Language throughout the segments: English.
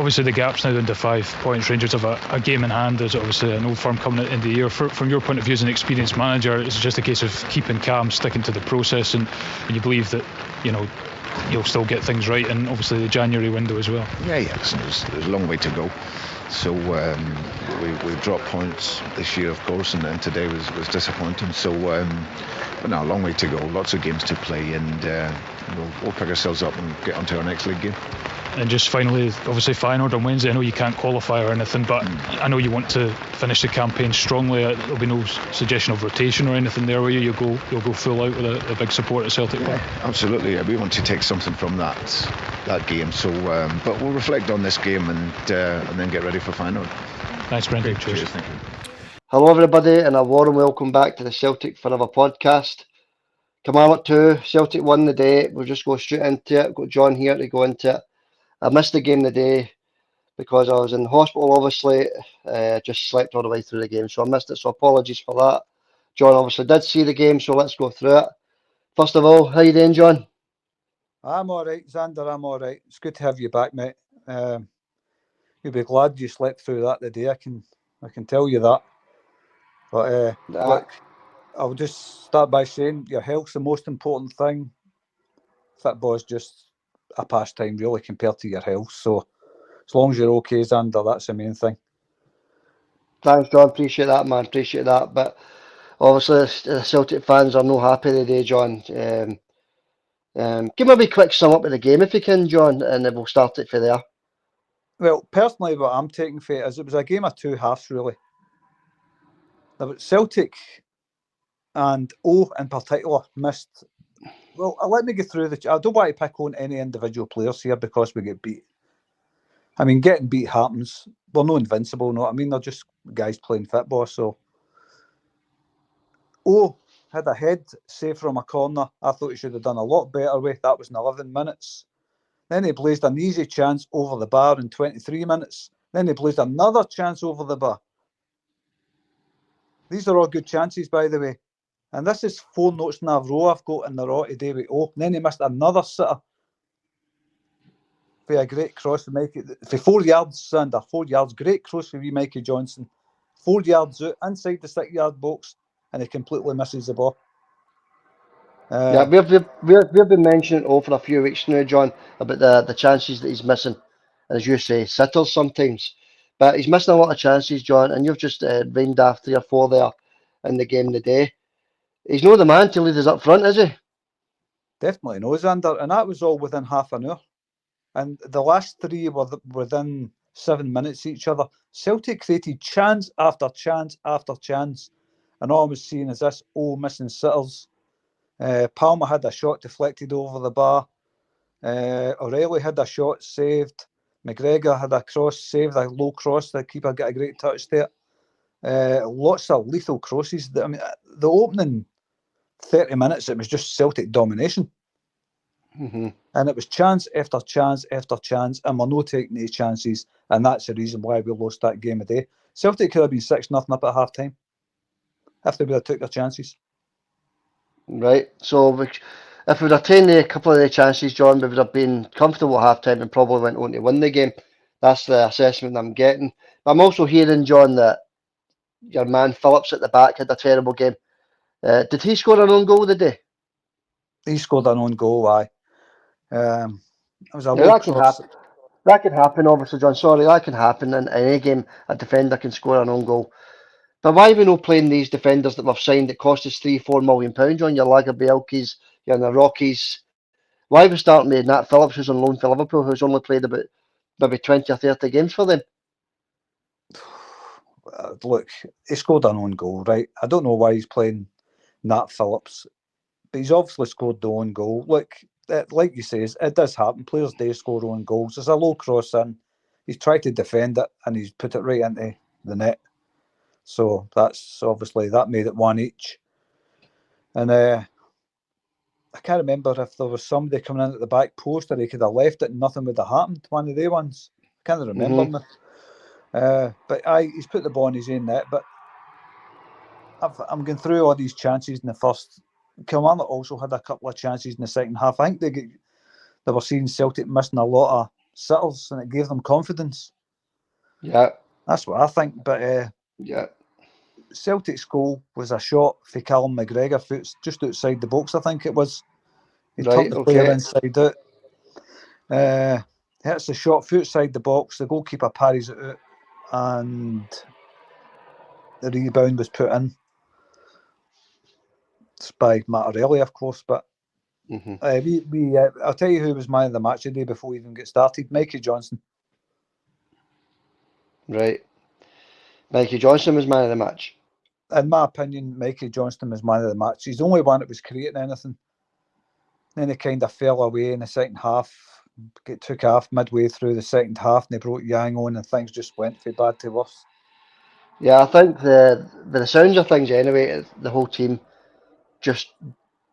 obviously the gap's now down to 5 points. Rangers have a game in hand. There's obviously an old firm coming at the end of the year. From your point of view as an experienced manager, it's just a case of keeping calm, sticking to the process, and you believe that, you know, you'll still get things right, and obviously the January window as well. Yeah, there's a long way to go. So we've dropped points this year, of course, and today was disappointing. So, but no, a long way to go. Lots of games to play, and we'll pick ourselves up and get onto our next league game. And just finally, obviously Feyenoord on Wednesday. I know you can't qualify or anything, but I know you want to finish the campaign strongly. There'll be no suggestion of rotation or anything there, will you? You'll go full out with a big support at Celtic Park. Absolutely. Yeah. We want to take something from that game. So, but we'll reflect on this game and then get ready for Feyenoord. Thanks, Brendan. Cheers. Thank you. Hello, everybody, and a warm welcome back to the Celtic Forever podcast. Kilmarnock 2, Celtic won the day. We'll just go straight into it. Got John here to go into it. I missed the game today because I was in hospital, obviously. Just slept all the way through the game, so I missed it. So apologies for that. John obviously did see the game, so let's go through it. First of all, how you doing, John? I'm all right, Xander. I'm all right. It's good to have you back, mate. You'll be glad you slept through that today. I can tell you that. But look, I'll just start by saying your health's the most important thing. Football is just a pastime, really, compared to your health. So as long as you're okay, Xander, that's the main thing. Thanks, John. Appreciate that, man. Appreciate that. But obviously, the Celtic fans are no happy today, John. Give me a wee quick sum up of the game, if you can, John, and then we'll start it from there. Well, personally, what I'm taking for it is it was a game of two halves, really. Celtic and O in particular missed. Well, let me go through I don't want to pick on any individual players here because we get beat. I mean, getting beat happens. We're not invincible, no. I mean, they're just guys playing football. So, O had a head save from a corner. I thought he should have done a lot better with. That was in 11 minutes. Then he blazed an easy chance over the bar in 23 minutes. Then he blazed another chance over the bar. These are all good chances, by the way. And this is 4 notes in a row I've got in the raw today with O. And then he missed another sitter for a great cross for 4 yards, Sander. 4 yards. Great cross for Mikey Johnson. 4 yards out, inside the 6-yard box, and he completely misses the ball. Yeah, we've been mentioning O for a few weeks now, John, about the chances that he's missing. And as you say, sitters sometimes. But he's missing a lot of chances, John, and you've just rained off 3 or 4 there in the game today. He's not the man to lead us up front, is he? Definitely no, Xander. And that was all within half an hour. And the last 3 were within 7 minutes each other. Celtic created chance after chance after chance. And all I was seeing is this missing sitters. Palmer had a shot deflected over the bar. O'Reilly had a shot saved. McGregor had a cross saved, a low cross. The keeper got a great touch there. Lots of lethal crosses. I mean, the opening 30 minutes, it was just Celtic domination. Mm-hmm. And it was chance after chance after chance, and we're not taking these chances, and that's the reason why we lost that game today. Celtic could have been 6-0 up at half-time if they would have took their chances. Right, so if we would have taken a couple of the chances, John, we would have been comfortable at half-time and probably went on to win the game. That's the assessment I'm getting. But I'm also hearing, John, that your man Phillips at the back had a terrible game. Did he score an own goal today? He scored an own goal, aye. It was a that can happen. That can happen, obviously, John. Sorry, that can happen in any game. A defender can score an own goal. But why are we not playing these defenders that we've signed that cost us £3-4 million, John? Your Lagerbielkis, your Narockies. Why are we starting with Nat Phillips, who's on loan for Liverpool, who's only played about maybe 20 or 30 games for them? Look, he scored an own goal, right? I don't know why he's playing Nat Phillips, but he's obviously scored the own goal. Look, like you say, it does happen. Players do score own goals. There's a low cross in. He's tried to defend it and he's put it right into the net. So that's obviously, that made it 1 each. And I can't remember if there was somebody coming in at the back post or he could have left it and nothing would have happened. One of the ones. I can't remember. But he's put the ball in his own net. But I'm going through all these chances in the first. Kilmarnock also had a couple of chances in the second half. I think they were seeing Celtic missing a lot of sitters, and it gave them confidence. Yeah. That's what I think. But Yeah. Celtic's goal was a shot for Callum McGregor, just outside the box, I think it was. He turned the player inside out. Hits the shot outside the box, the goalkeeper parries it out, and the rebound was put in. It's by Mattarelli, of course, but I'll tell you who was man of the match today before we even get started. Mikey Johnston. Right. Mikey Johnston was man of the match. In my opinion, Mikey Johnston was man of the match. He's the only one that was creating anything. Then he kind of fell away in the second half, took off midway through the second half, and they brought Yang on, and things just went from bad to worse. Yeah, I think the sounds of things anyway, the whole team just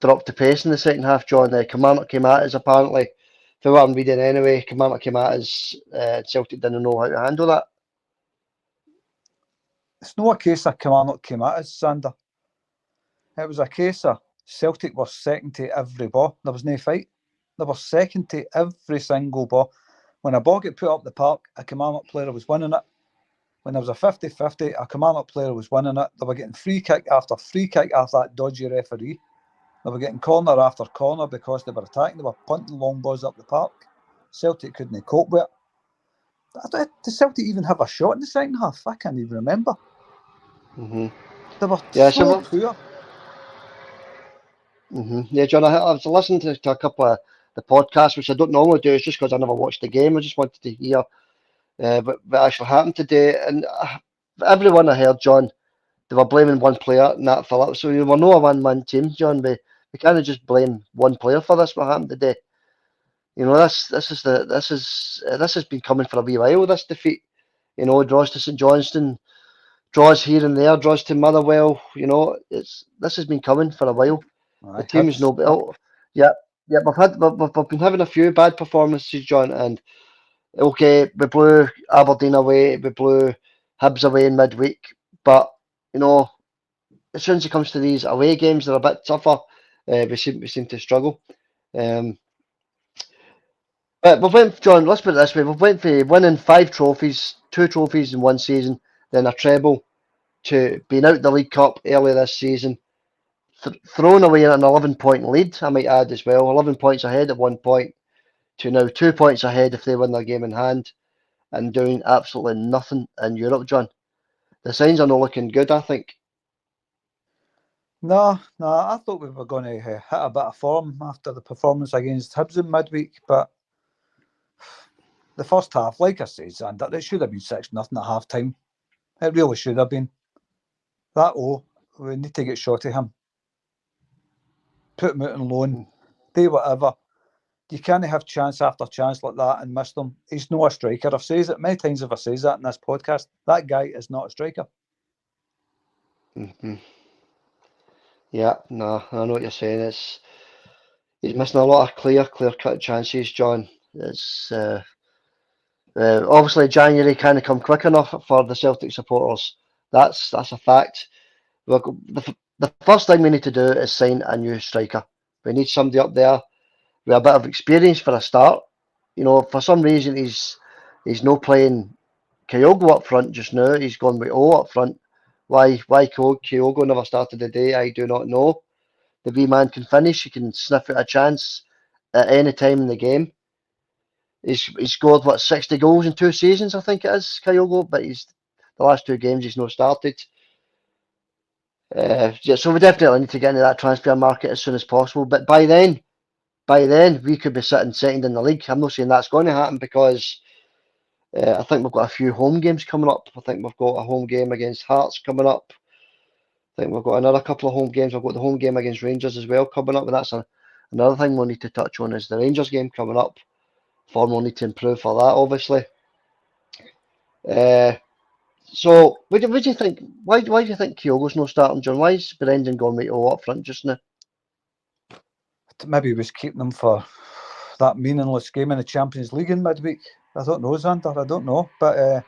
dropped the pace in the second half, John. Kilmarnock came at us, apparently. For what I'm reading anyway, Kilmarnock came at us, Celtic didn't know how to handle that. It's not a case of Kilmarnock came at us, Sander. It was a case of Celtic were second to every ball. There was no fight. They were second to every single ball. When a ball get put up the park, a Kilmarnock player was winning it. When there was a 50-50, a Kilmarnock player was winning it. They were getting free kick after that dodgy referee. They were getting corner after corner because they were attacking. They were punting long balls up the park. Celtic couldn't cope with it. Did Celtic even have a shot in the second half? I can't even remember. Mm-hmm. They were so poor. Mm-hmm. Yeah, John, I was listening to a couple of the podcasts, which I don't normally do. It's just because I never watched the game. I just wanted to hear what actually happened today. And everyone I heard, John, they were blaming one player, Nat Phillips. So we were not a one-man team, John. We can't just blame one player for this. What happened today? You know, this has been coming for a wee while. This defeat, you know, draws to St Johnstone, draws here and there, draws to Motherwell. You know, this has been coming for a while. The team's no built. Yeah, we've been having a few bad performances, John, and okay, we blew Aberdeen away, we blew Hibs away in midweek, but you know, as soon as it comes to these away games, they're a bit tougher. We seem to struggle. But we went, John. Let's put it this way: we went from winning 5 trophies, 2 trophies in one season, then a treble, to being out the League Cup earlier this season. Thrown away an 11-point lead, I might add as well. 11 points ahead at one point, to now 2 points ahead if they win their game in hand, and doing absolutely nothing in Europe, John. The signs are not looking good, I think. No, I thought we were going to hit a bit of form after the performance against Hibs in midweek, but the first half, like I said, Xander, it should have been 6-0 at half time. It really should have been. We need to get shot at him. Put him out on loan, do whatever. You can't have chance after chance like that and miss them. He's not a striker. I've said it many times. If I say that in this podcast, that guy is not a striker. Mm-hmm. Yeah, no, I know what you're saying. He's missing a lot of clear-cut chances, John. It's obviously January kind of come quick enough for the Celtic supporters. That's a fact. Look, the first thing we need to do is sign a new striker. We need somebody up there with a bit of experience for a start. You know, for some reason he's not playing Kyogo up front just now. He's gone with O up front. Why Kyogo never started the day, I do not know. The wee man can finish. He can sniff out a chance at any time in the game. He's scored 60 goals in 2 seasons, I think it is, Kyogo. But the last 2 games he's not started. So we definitely need to get into that transfer market as soon as possible. But by then we could be sitting second in the league. I'm not saying that's going to happen because I think we've got a few home games coming up. I think we've got a home game against Hearts coming up. I think we've got another couple of home games. We've got the home game against Rangers as well coming up. But that's another thing we'll need to touch on is the Rangers game coming up. Form will need to improve for that, obviously. So, what do you think? Why do you think Kyogo's not starting, John? Why is Brendan going with O up front just now? Maybe he was keeping them for that meaningless game in the Champions League in midweek. I don't know, Xander. I don't know. But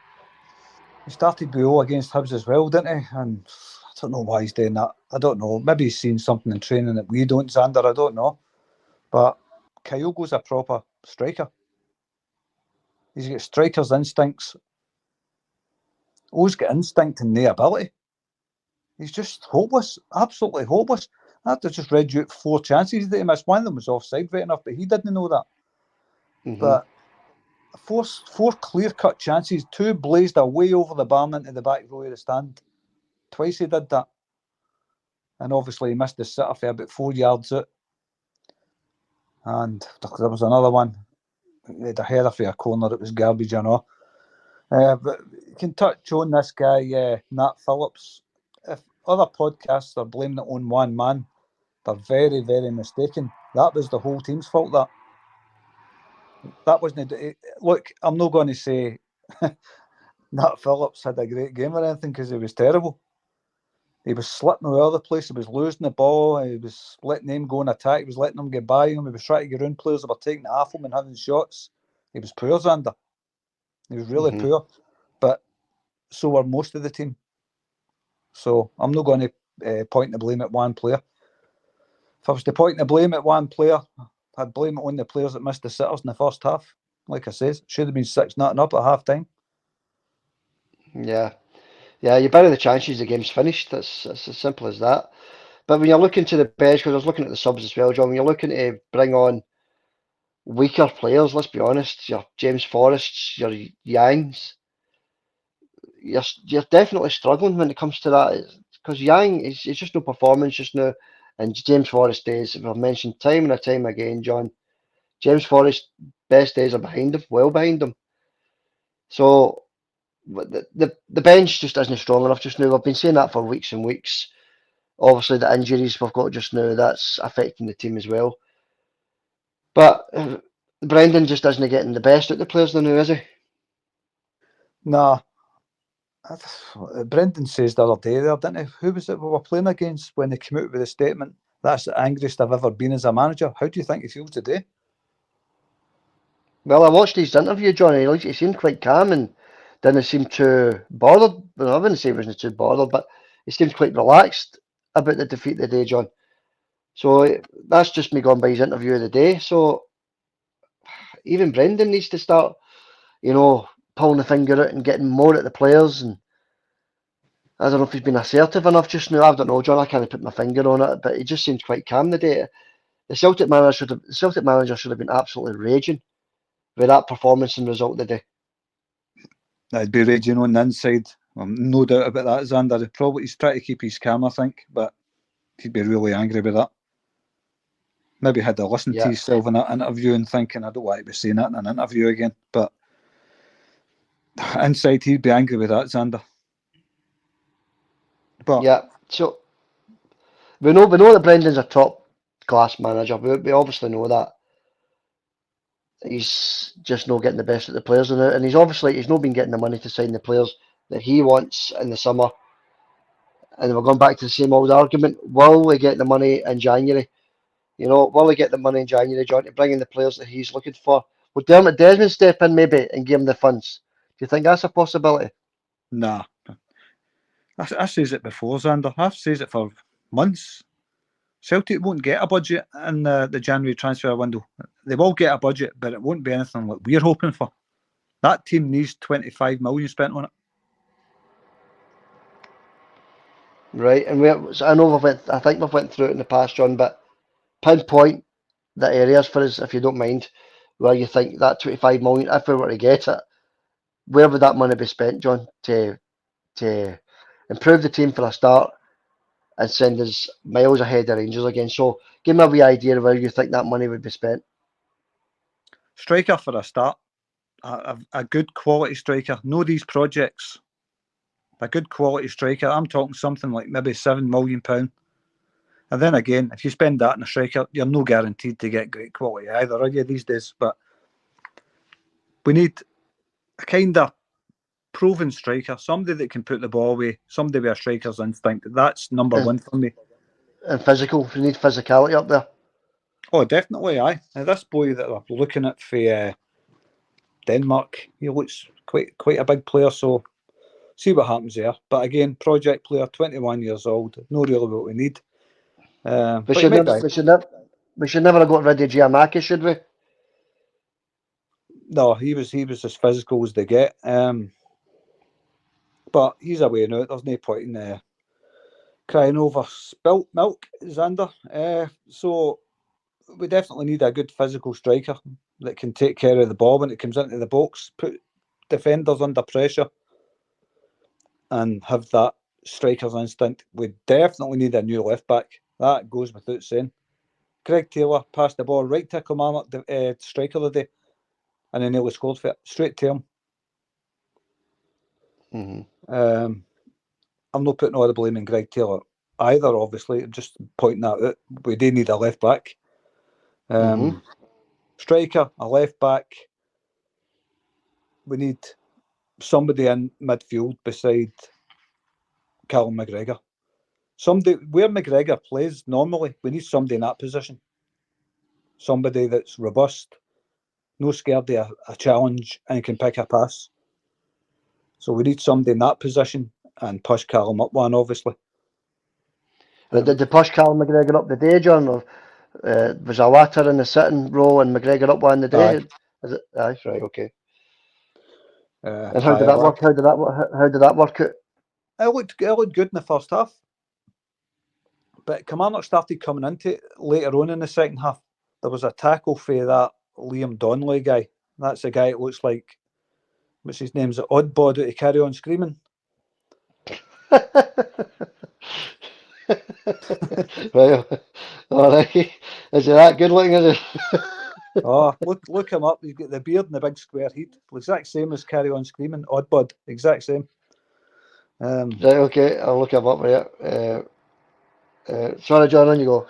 he started with O against Hibs as well, didn't he? And I don't know why he's doing that. I don't know. Maybe he's seen something in training that we don't, Xander. I don't know. But Kyogo's a proper striker. He's got striker's instincts. Always got instinct and no ability. He's just hopeless, absolutely hopeless. I just read you out 4 chances that he missed. One of them was offside, right enough, but he didn't know that. But four clear-cut chances, 2 blazed away over the bar into the back row of the stand. Twice he did that. And obviously he missed the sitter for about 4 yards out. And there was another one. He had a header for a corner. It was garbage and all. But you can touch on this guy, Nat Phillips. If other podcasts are blaming it on one man, they're very, very mistaken. That was the whole team's fault. That wasn't. Look, I'm not going to say Nat Phillips had a great game or anything because he was terrible. He was slipping all over the place. He was losing the ball. He was letting them go and attack. He was letting them get by him. He was trying to get around players that were taking it off him and having shots. He was poor, Xander. He was really poor. But so were most of the team. So I'm not going to point the blame at one player. If I was to point the blame at one player, I'd blame it on the players that missed the sitters in the first half. Like I said, it should have been 6-0 up at half time. Yeah, you bury the chances the game's finished. It's as simple as that. But when you're looking to the bench, because I was looking at the subs as well, John, when you're looking to bring on weaker players, let's be honest, your James Forrests, your Yangs, you're definitely struggling when it comes to that. Because Yang, it's just no performance just now. And James Forrest days, I've mentioned time and time again, John, James Forrest's best days are behind him, well behind him. So the bench just isn't strong enough just now. I've been saying that for weeks and weeks. Obviously, the injuries we've got just now, that's affecting the team as well. But Brendan just isn't getting the best out of the players now, is he? Nah. Brendan says the other day there, didn't he? Who was it we were playing against when they came out with a statement? That's the angriest I've ever been as a manager. How do you think he feels today? Well, I watched his interview, Johnny. He seemed quite calm and didn't seem too bothered. Well, I wouldn't say he wasn't too bothered, but he seemed quite relaxed about the defeat today, John. So that's just me going by his interview of the day. So even Brendan needs to start, pulling the finger out and getting more at the players. And I don't know if he's been assertive enough just now. I don't know, John. I can't put my finger on it, but he just seemed quite calm today. The Celtic manager should have been absolutely raging with that performance and result today. I'd be raging on the inside. No doubt about that, Xander. He's trying to keep his calm, I think, but he'd be really angry with that. Maybe had to listen to himself in that interview and thinking, I don't want to be saying that in an interview again. But inside, he'd be angry with that, Xander. But yeah, so we know that Brendan's a top class manager. We obviously know that. He's just not getting the best of the players in it, and he's not been getting the money to sign the players that he wants in the summer. And we're going back to the same old argument: will we get the money in January? Will he get the money in January, John, to bring in the players that he's looking for? Would Dermot Desmond step in maybe and give him the funds? Do you think that's a possibility? Nah. I says it before, Xander. I've says it for months. Celtic won't get a budget in the January transfer window. They will get a budget, but it won't be anything like we're hoping for. That team needs 25 million spent on it. Right, and I think we've went through it in the past, John, but pinpoint the areas for us, if you don't mind, where you think that 25 million, if we were to get it, where would that money be spent, John, to improve the team for a start and send us miles ahead of Rangers again? So give me a wee idea of where you think that money would be spent. Striker for a start. A good quality striker. Know these projects. A good quality striker. I'm talking something like maybe £7 million. And then again, if you spend that on a striker, you're no guaranteed to get great quality either, are you, these days? But we need a kind of proven striker, somebody that can put the ball away, somebody with a striker's instinct. That's number one for me. And physical, we need physicality up there. Oh, definitely, aye. Now, this boy that we're looking at for Denmark, he looks quite a big player, so see what happens there. But again, project player, 21 years old, not really what we need. We should never have got rid of Giamatti, should we? No, he was as physical as they get. But he's away now. There's no point in crying over spilt milk, Xander. So we definitely need a good physical striker that can take care of the ball when it comes into the box, put defenders under pressure, and have that striker's instinct. We definitely need a new left back. That goes without saying. Greg Taylor passed the ball right to Kilmarnock, the striker of the day, and then nearly scored for it, straight to him. I'm not putting all the blame on Greg Taylor either, obviously, just pointing that out. We do need a left back. Striker, a left back. We need somebody in midfield beside Callum McGregor. Somebody where McGregor plays normally, we need somebody in that position. Somebody that's robust, no scared of a challenge, and can pick a pass. So we need somebody in that position and push Callum up one, obviously. Did they push Callum McGregor up the day, John, or was a latter in the sitting row and McGregor up one the day? Aye. Is it? Aye, right, okay. And how did that work? How did that work out? It looked good in the first half, but Kilmarnock started coming into it later on in the second half. There was a tackle for that Liam Donnelly guy. That's the guy that looks like, what's his name's it, Oddbod out of Carry On Screaming. Right, all right. Is he that good looking? Is it? Oh, look him up. He's got the beard and the big square head. Exact same as Carry On Screaming. Oddbod, exact same. Right, okay. I'll look him up here. Sorry, John. On you go.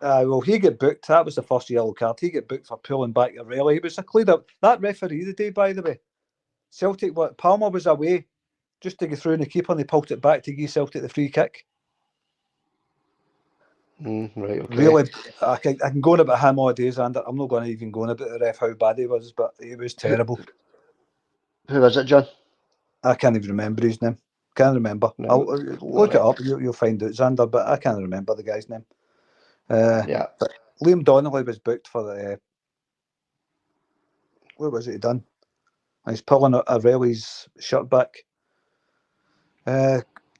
Well, he got booked. That was the first yellow card. He got booked for pulling back a rally. It was a clear up. That referee the day, by the way. Celtic, Palmer was away just to go through and the keeper, and they pulled it back to give Celtic the free kick. Right, okay. Really, I can go on about him all days, and I'm not going to even go on about the ref, how bad he was, but he was terrible. Who was it, John? I can't even remember his name. Can't remember. No, I'll look it up. You'll find out, Xander, but I can't remember the guy's name. Yeah. But Liam Donnelly was booked for the. What was it he done? He's pulling Aureli's shirt back.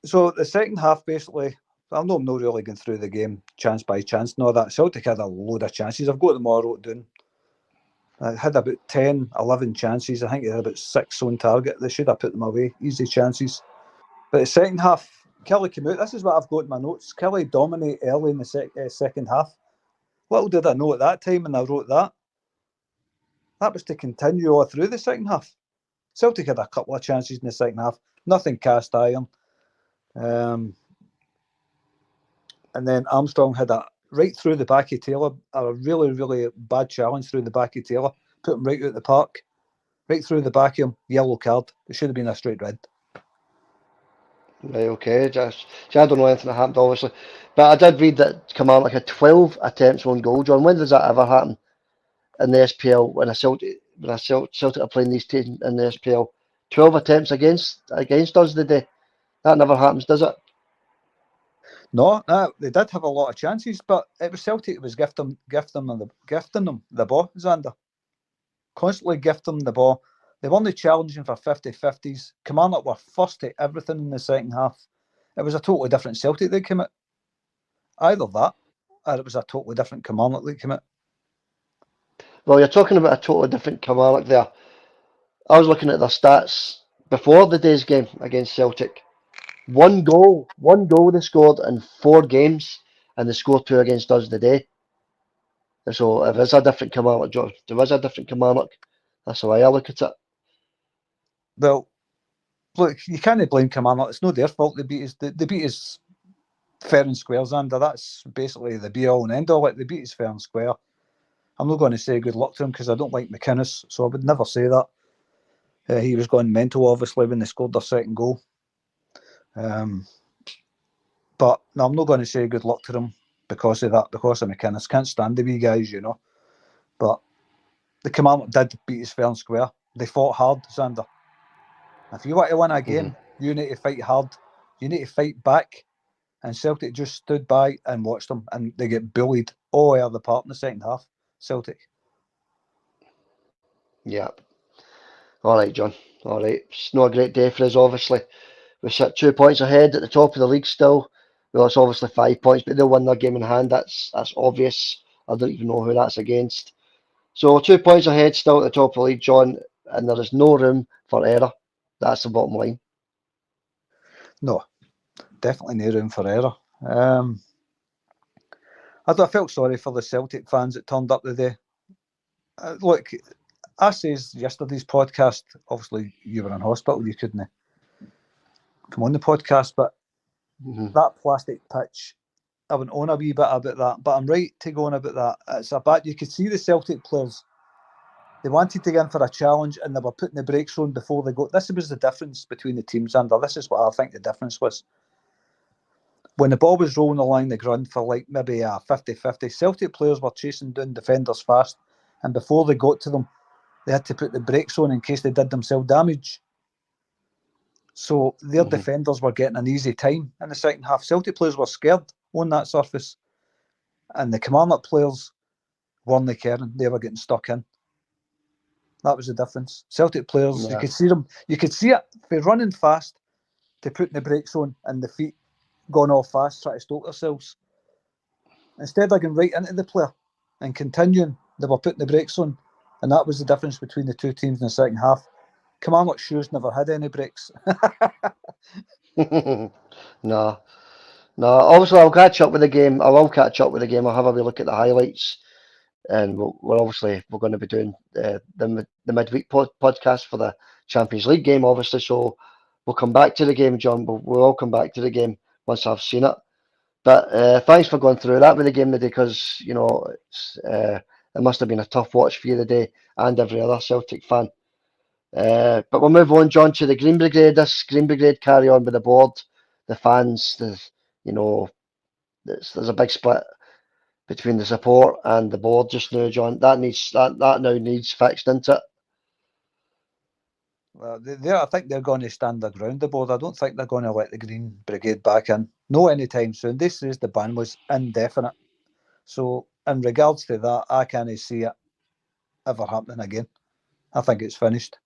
So the second half, basically, I'm not really going through the game chance by chance. No, that Celtic had a load of chances. I've got them all wrote down. I had about 10, 11 chances. I think it had about 6 on target. They should have put them away. Easy chances. But the second half, Kelly came out. This is what I've got in my notes. Kelly dominated early in the second half. Little did I know at that time when I wrote that. That was to continue all through the second half. Celtic had a couple of chances in the second half. Nothing cast iron. And then Armstrong had a right through the back of Taylor, a really, really bad challenge through the back of Taylor, put him right out the park, right through the back of him, yellow card. It should have been a straight red. Right, okay. See, I don't know anything that happened, obviously. But I did read that Kilmarnock had 12 attempts on goal, John. When does that ever happen in the SPL when a Celtic are playing these teams in the SPL? 12 attempts against us today. That never happens, does it? No, they did have a lot of chances, but it was Celtic that was gifting them the ball, Xander. Constantly gifting them the ball. They weren't challenging for 50-50s. Kilmarnock were first to everything in the second half. It was a totally different Celtic that came out. Either that, or it was a totally different Kilmarnock that came out. Well, you're talking about a totally different Kilmarnock there. I was looking at their stats before the day's game against Celtic. One goal they scored in 4 games, and they scored 2 against us today. So if there's a different Kilmarnock, there was a different Kilmarnock. That's how I look at it. Well, look, you can't blame Kilmarnock. It's not their fault. They beat us. They beat us fair and square, Xander. That's basically the be all and end all. They beat us fair and square. I'm not going to say good luck to him because I don't like McInnes, so I would never say that. He was going mental, obviously, when they scored their second goal. But no, I'm not going to say good luck to them because of that, because of McInnes. Can't stand the wee guys, you know. But the Kilmarnock did beat us fair and square. They fought hard, Xander. If you want to win a game, you need to fight hard. You need to fight back. And Celtic just stood by and watched them, and they get bullied all over the park in the second half. Celtic. Yeah. All right, John. All right. It's not a great day for us, obviously. We sit 2 points ahead at the top of the league still. Well, it's obviously 5 points, but they'll win their game in hand. That's obvious. I don't even know who that's against. So 2 points ahead still at the top of the league, John, and there is no room for error. That's the bottom line. No, definitely no room for error. I felt sorry for the Celtic fans that turned up today. Look, I says yesterday's podcast, obviously you were in hospital, you couldn't come on the podcast, but that plastic pitch, I went on a wee bit about that, but I'm right to go on about that. It's a bad, you could see the Celtic players, they wanted to get in for a challenge and they were putting the brakes on before they got. This was the difference between the teams, and this is what I think the difference was. When the ball was rolling along the ground for like maybe a 50-50, Celtic players were chasing down defenders fast, and before they got to them, they had to put the brakes on in case they did themselves damage. So their defenders were getting an easy time in the second half. Celtic players were scared on that surface, and the Kilmarnock players weren't caring. They were getting stuck in. That was the difference. Celtic players, you could see them. You could see it. They're running fast, to putting the brakes on, and the feet going off fast, trying to stop themselves. Instead of going right into the player and continuing, they were putting the brakes on, and that was the difference between the two teams in the second half. Kilmarnock's shoes never had any brakes. No. Obviously, I'll catch up with the game. I will catch up with the game. I'll have a wee look at the highlights, and we're going to be doing the midweek podcast for the Champions League game, obviously. So we'll come back to the game, John. We'll all come back to the game once I've seen it. But thanks for going through that with the game today, because it must have been a tough watch for you today and every other Celtic fan. But we'll move on, John, to the Green Brigade. This Green Brigade carry on with the board, the fans. There's a big split between the support and the board just now, John. That now needs fixed, isn't it? Well, I think they're going to stand their ground, the board. I don't think they're going to let the Green Brigade back in. No, anytime soon. This says the ban was indefinite. So, in regards to that, I can't see it ever happening again. I think it's finished.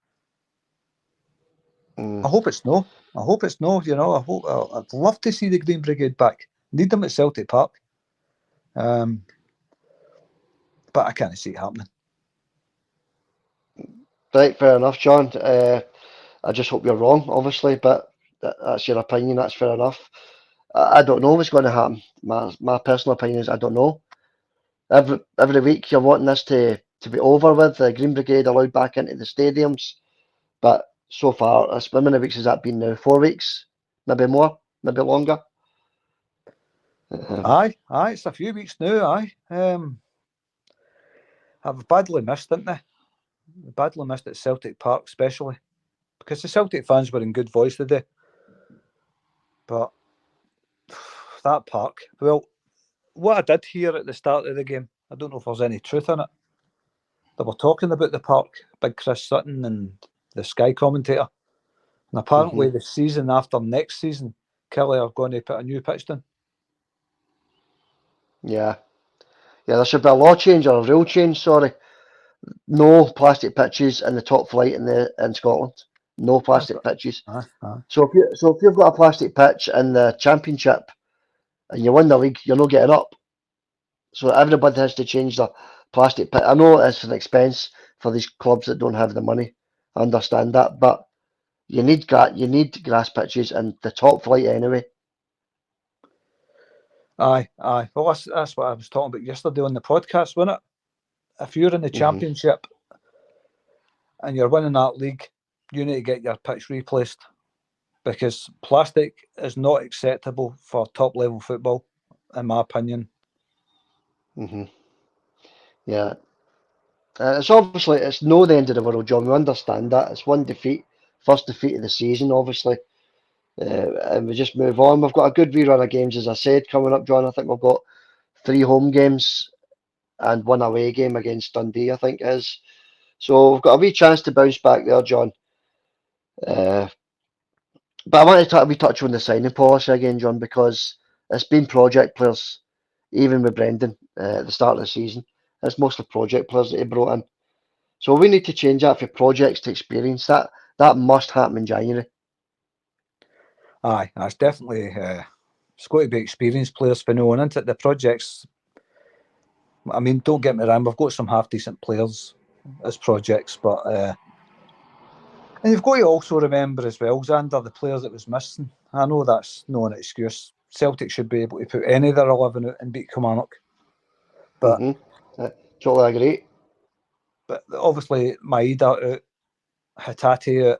I hope it's no. I'd love to see the Green Brigade back. Need them at Celtic Park. But I can't see it happening. Right, fair enough, John. I just hope you're wrong, obviously, but that's your opinion. That's fair enough. I don't know what's going to happen. My personal opinion is I don't know. Every week you're wanting this to be over with, the Green Brigade allowed back into the stadiums, but so far, how many weeks has that been now? 4 weeks? Maybe more? Maybe longer? Aye, it's a few weeks now, aye. I've badly missed, didn't they? Badly missed at Celtic Park, especially, because the Celtic fans were in good voice today. But that park, well, what I did hear at the start of the game, I don't know if there's any truth in it. They were talking about the park, Big Chris Sutton and the Sky commentator. And apparently the season after next season, Kelly are going to put a new pitch down. Yeah, there should be a law change or a rule change, sorry. No plastic pitches in the top flight in Scotland. No plastic pitches. So if you've got a plastic pitch in the Championship and you win the league, you're not getting up. So everybody has to change their plastic pitch. I know it's an expense for these clubs that don't have the money. I understand that, but you need grass pitches in the top flight anyway. Aye. Well, that's what I was talking about yesterday on the podcast, wasn't it? If you're in the Championship and you're winning that league, you need to get your pitch replaced, because plastic is not acceptable for top level football, in my opinion. Yeah. It's no the end of the world, John. We understand that. It's one defeat, first defeat of the season, obviously. And we just move on. We've got a good rerun of games, as I said, coming up, John. I think we've got 3 home games and 1 away game against Dundee, I think it is. So we've got a wee chance to bounce back there, John. But I want to touch on the signing policy again, John, because it's been project players, even with Brendan at the start of the season. It's mostly project players that he brought in. So we need to change that for projects to experience. That must happen in January. Aye, that's definitely. It's got to be experienced players for knowing into the projects. I mean, don't get me wrong, we've got some half decent players as projects, but and you've got to also remember as well, Xander, the players that was missing. I know that's not an excuse. Celtic should be able to put any of their 11 out and beat Kilmarnock. But totally agree. But obviously, Maeda out, Hatate out,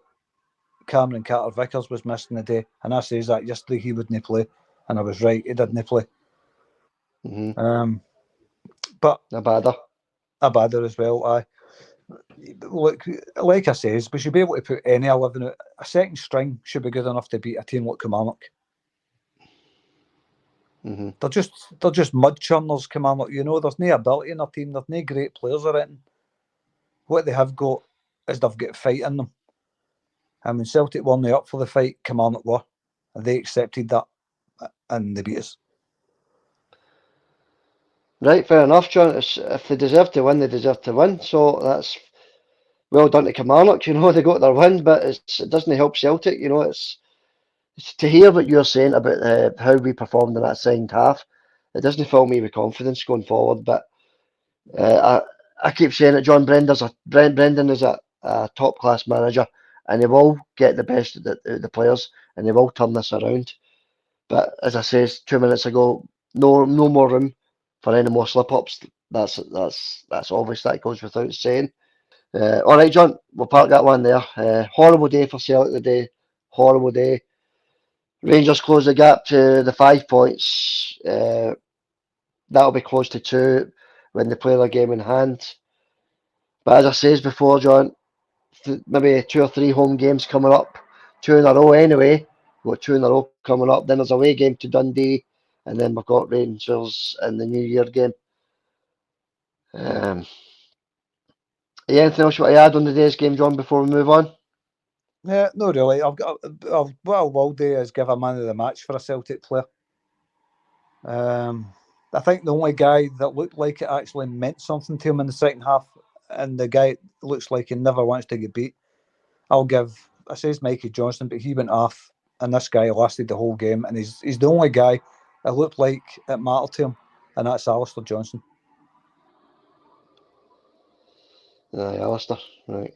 Cameron Carter-Vickers was missing the day, and I says that yesterday he wouldn't play, and I was right, he didn't play. But Abada as well. Aye, look, like I says, we should be able to put any 11 out. A second string should be good enough to beat a team like Kilmarnock. They're just mud churners, Kilmarnock. You know, there's no ability in their team. There's no great players or anything. What they have got is they've got fight in them. And when Celtic weren't up for the fight, Kilmarnock were. And they accepted that, and they beat us. Right, fair enough, John. If they deserve to win, they deserve to win. So that's well done to Kilmarnock. You know, they got their win, but it doesn't help Celtic. You know, it's to hear what you're saying about how we performed in that second half. It doesn't fill me with confidence going forward. But I keep saying that Brendan is a top class manager, and he will get the best of the players, and he will turn this around. But as I said 2 minutes ago, no more room for any more slip ups. That's obvious. That goes without saying. All right, John, we'll park that one there. Horrible day for Celtic today. Horrible day. Rangers close the gap to the 5 points. That'll be close to 2 when they play their game in hand. But as I said before, John, maybe 2 or 3 home games coming up, 2 in a row anyway. We've got 2 in a row coming up. Then there's a away game to Dundee, and then we've got Rangers in the New Year game. Anything else you want to add on today's game, John, before we move on? Yeah, no, really. What I will do is give a man of the match for a Celtic player. I think the only guy that looked like it actually meant something to him in the second half, and the guy looks like he never wants to get beat, I says Mikey Johnston, but he went off, and this guy lasted the whole game, and he's the only guy it looked like it mattered to him, and that's Alistair Johnston. Aye, Alistair, right.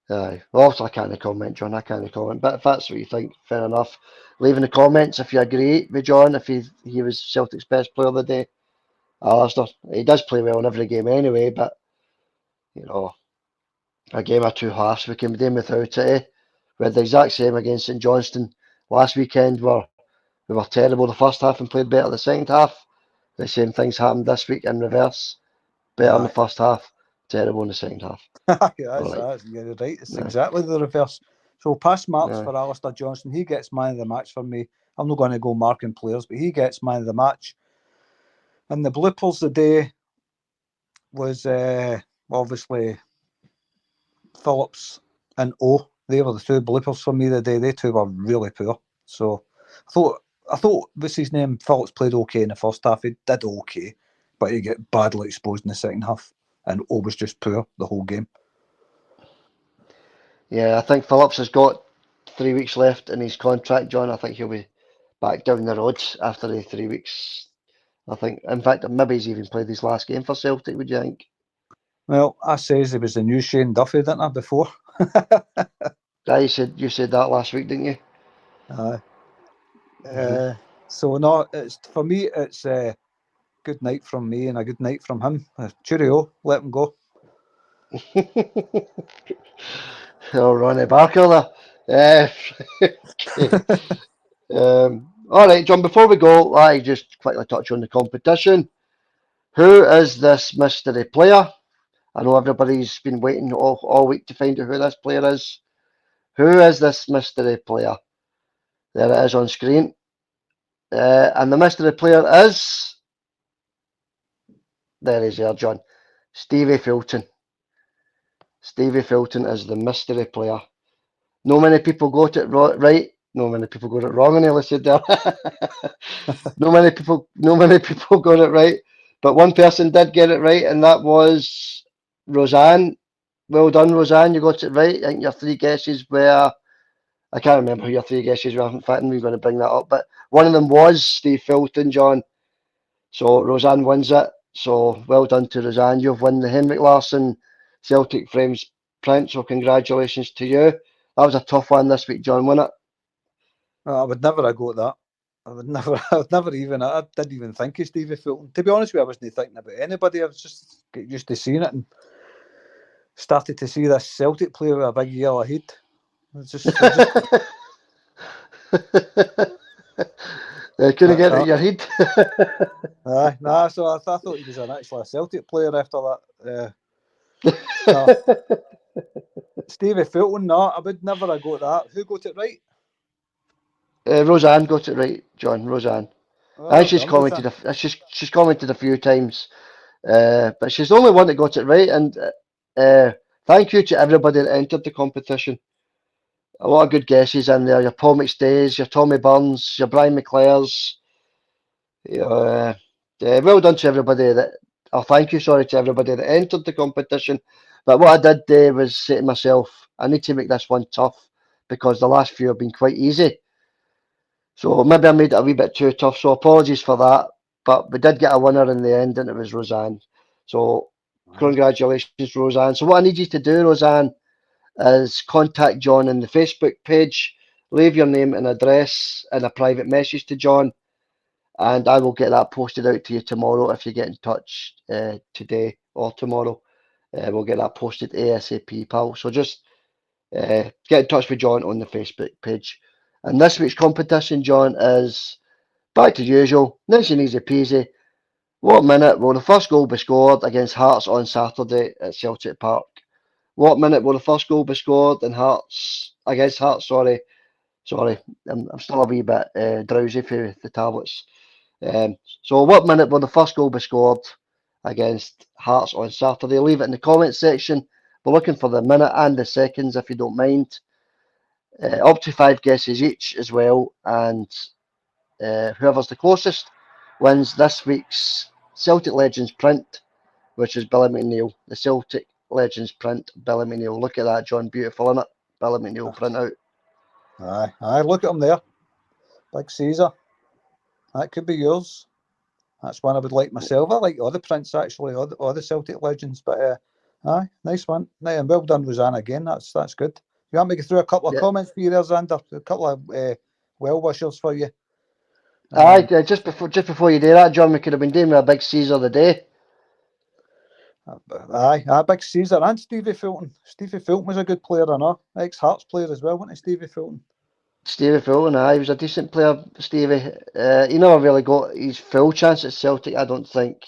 Aye. Well, I can't comment, John. I can't comment. But if that's what you think, fair enough. Leave in the comments if you agree with John, if he was Celtic's best player of the day. Alistair, he does play well in every game anyway, but, you know, a game or 2 halves we can be doing without it. We had the exact same against St Johnstone last weekend where we were terrible the first half and played better the second half. The same things happened this week in reverse. Better in the first half, terrible in the second half. You're right. It's exactly the reverse. So pass marks for Alistair Johnston. He gets man of the match for me. I'm not going to go marking players, but he gets man of the match. And the bloopers today was obviously Phillips and O. They were the 2 bloopers for me today. They 2 were really poor. So I thought what's his name? Phillips played okay in the first half. He did okay, but he got badly exposed in the second half. And O was just poor the whole game. Yeah, I think Phillips has got 3 weeks left in his contract, John. I think he'll be back down the road after the 3 weeks. I think, in fact, maybe he's even played his last game for Celtic, would you think? Well, I says he was the new Shane Duffy, didn't I, before? Yeah, you said that last week, didn't you? Aye. So, no, for me, it's a good night from me and a good night from him. Cheerio, let him go. Oh, Ronnie Barker there. All right, John, before we go, I just quickly touch on the competition. Who is this mystery player? I know everybody's been waiting all week to find out who this player is. Who is this mystery player? There it is on screen. And the mystery player is... There he is there, John. Stevie Filon. Stevie Filon is the mystery player. No many people got it right. No many people got it wrong, and I said there. No many people got it right. But one person did get it right, and that was Roseanne, well done, Roseanne. You got it right. I think your three guesses were. I can't remember who your three guesses were. In fact, we're going to bring that up. But one of them was Steve Filton, John. So Roseanne wins it. So well done to Roseanne. You've won the Henrik Larsson Celtic Frames print. So congratulations to you. That was a tough one this week, John, wasn't it? I would never have got that. I didn't even think of Stevie Filton. To be honest with you, I wasn't thinking about anybody. I was just get used to seeing it and started to see this Celtic player with a big yellow head. Couldn't get it in your head. So I thought he was actually a Celtic player after that. Stevie Filton, no, I would never have got that. Who got it right? Roseanne got it right, John. Roseanne. I think she's commented a few times, but she's the only one that got it right. And thank you to everybody that entered the competition. A lot of good guesses in there. Your Paul McStays, your Tommy Burns, your Brian McClares. Well done to everybody thank you, sorry, to everybody that entered the competition. But what I did do was say to myself, I need to make this one tough because the last few have been quite easy. So maybe I made it a wee bit too tough. So apologies for that. But we did get a winner in the end, and it was Roseanne. So congratulations, Roseanne. So what I need you to do, Roseanne, is contact John in the Facebook page, leave your name and address in a private message to John, and I will get that posted out to you tomorrow if you get in touch today or tomorrow. We'll get that posted ASAP, pal. So just get in touch with John on the Facebook page. And this week's competition, John, is back to usual, nice and easy peasy. What minute will the first goal be scored against Hearts on Saturday at Celtic Park? What minute will the first goal be scored against Hearts? Sorry, I'm still a wee bit drowsy for the tablets. So what minute will the first goal be scored against Hearts on Saturday? Leave it in the comment section. We're looking for the minute and the seconds, if you don't mind. Up to 5 guesses each as well, and whoever's the closest wins this week's Celtic Legends print, which is Billy McNeil. The Celtic Legends print, Billy McNeil. Look at that, John. Beautiful, isn't it? Billy McNeil print out. Aye, look at him there. Big Caesar. That could be yours. That's one I would like myself. I like all the prints, actually, all the Celtic Legends. But aye, nice one. And well done, Roseanne, again. That's good. You want me to go through a couple of comments for you there, Xander? A couple of well wishers for you. Aye, just before you do that, John, we could have been doing with a Big Caesar of the day. Aye, Big Caesar and Stevie Filton. Stevie Filton was a good player, I know. Ex-Hearts player as well, wasn't he, Stevie Filton? Stevie Filton, aye, he was a decent player, Stevie. He never really got his full chance at Celtic, I don't think.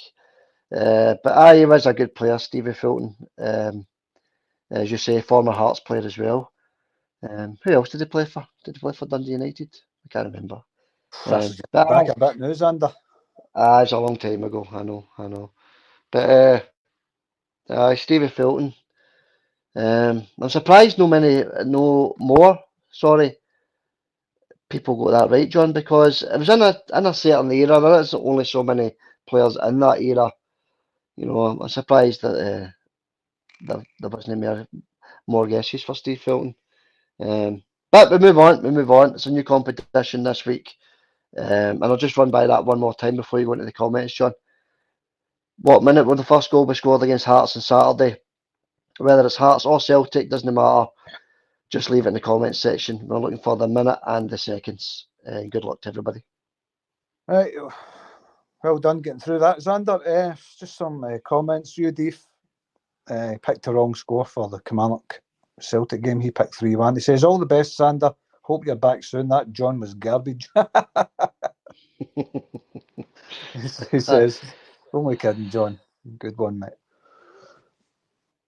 But aye, he was a good player, Stevie Filton. As you say, former Hearts player as well. Who else did he play for? Did he play for Dundee United? I can't remember. Back a bit now, Xander. It's a long time ago, I know. But Stevie Filton. I'm surprised no more. Sorry, people got that right, John, because it was in a certain era. There is only so many players in that era. You know, I'm surprised that there wasn't more guesses for Steve Filton. But we move on. It's a new competition this week. And I'll just run by that one more time before you go into the comments, John. What minute will the first goal be scored against Hearts on Saturday? Whether it's Hearts or Celtic, doesn't matter. Just leave it in the comments section. We're looking for the minute and the seconds. Good luck to everybody. Right. Well done getting through that, Xander. Just some comments. Udif picked the wrong score for the Kilmarnock Celtic game. He picked 3-1. He says, all the best, Xander. Hope you're back soon. That John was garbage. He says, only kidding, John. Good one, mate.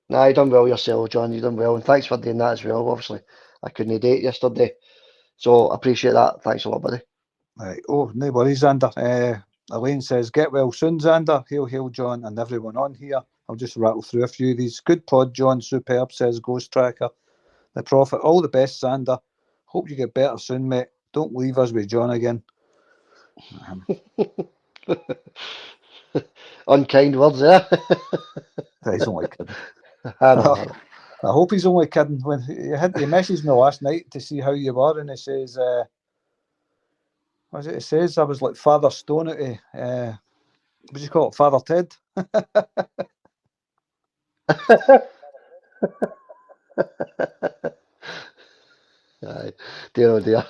Nah, you done well yourself, John. You done well. And thanks for doing that as well. Obviously, I couldn't date yesterday. So I appreciate that. Thanks a lot, buddy. Right. Oh, no worries, Xander. Elaine says, get well soon, Xander. Hail, John, and everyone on here. I'll just rattle through a few of these. Good pod, John. Superb, says Ghost Tracker. The Prophet. All the best, Xander. Hope you get better soon, mate. Don't leave us with John again. Unkind words there. He's only kidding. I know. I hope he's only kidding. When he messaged me last night to see how you were, and he says, what is it? He says I was like Father Stone out of, what do you call it, Father Ted? Aye, dear oh dear.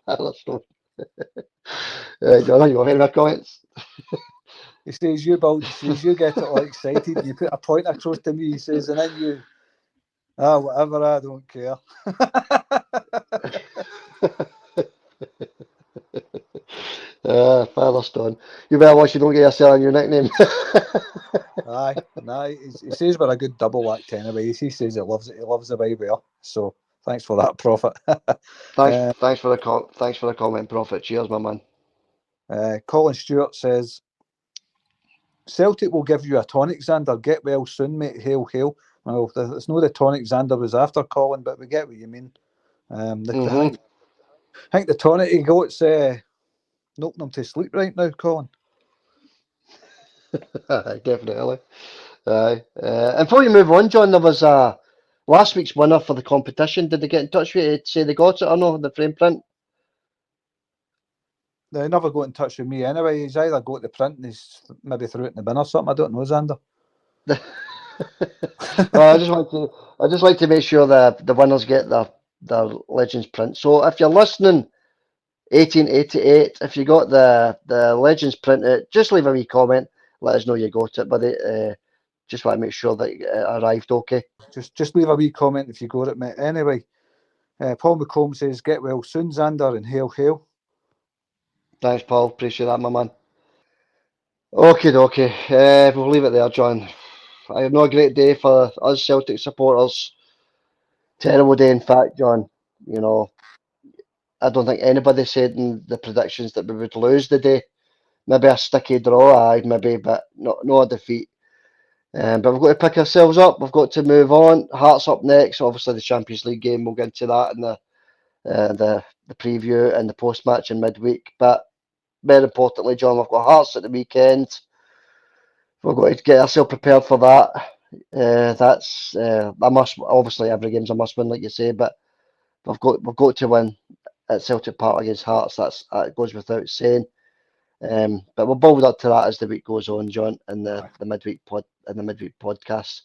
Father Stone. John, you want to hear my comments? He says you get it all excited. You put a point across to me. He says, and then you, whatever. I don't care. Father Stone. You better watch you don't get yourself a new nickname. Aye. He says we're a good double act anyway. He says he loves it. He loves the way we are. So thanks for that, Prophet. Thanks for the comment, Prophet. Cheers, my man. Colin Stewart says, Celtic will give you a tonic, Xander. Get well soon, mate. Hail, hail. Well, it's not the tonic Xander was after, Colin, but we get what you mean. I think the tonic he got's knocking him to sleep right now, Colin. Definitely. And before you move on, John, there was last week's winner for the competition. Did they get in touch with you to say they got it or no, the frame print? They never got in touch with me anyway. He's either got the print and he's maybe threw it in the bin or something. I don't know, Xander. Well, I just like to make sure the winners get their Legends print. So if you're listening, 1888, if you got the Legends print out, just leave a wee comment. Let us know you got it, buddy. Just want to make sure that it arrived okay. Just leave a wee comment if you got it, mate. Anyway, Paul McComb says, get well soon, Xander, and hail, hail. Thanks, Paul. Appreciate that, my man. Okay. We'll leave it there, John. I have no a great day for us Celtic supporters. Terrible day, in fact, John. You know, I don't think anybody said in the predictions that we would lose the day. Maybe a sticky draw, maybe, but no a defeat. But we've got to pick ourselves up. We've got to move on. Hearts up next. Obviously, the Champions League game. We'll get into that in the preview and the post match in midweek. But very importantly, John, we've got Hearts at the weekend. We're going to get ourselves prepared for that. That's a must. Obviously, every game's a must win, like you say. But we've got to win at Celtic Park against Hearts. That goes without saying. But we'll build up to that as the week goes on, John, in the midweek podcast.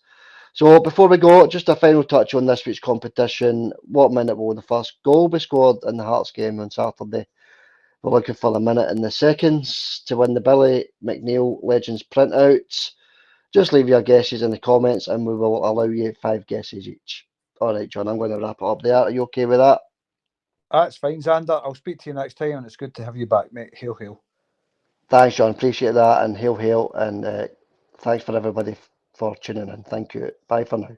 So before we go, just a final touch on this week's competition. What minute will the first goal be scored in the Hearts game on Saturday? We're looking for the minute and the seconds to win the Billy McNeil Legends printouts. Just leave your guesses in the comments and we will allow you 5 guesses each. All right, John, I'm going to wrap it up there. Are you okay with that? That's fine, Xander. I'll speak to you next time and it's good to have you back, mate. Hail, hail. Thanks, John. Appreciate that and hail, hail. And thanks for everybody for tuning in. Thank you. Bye for now.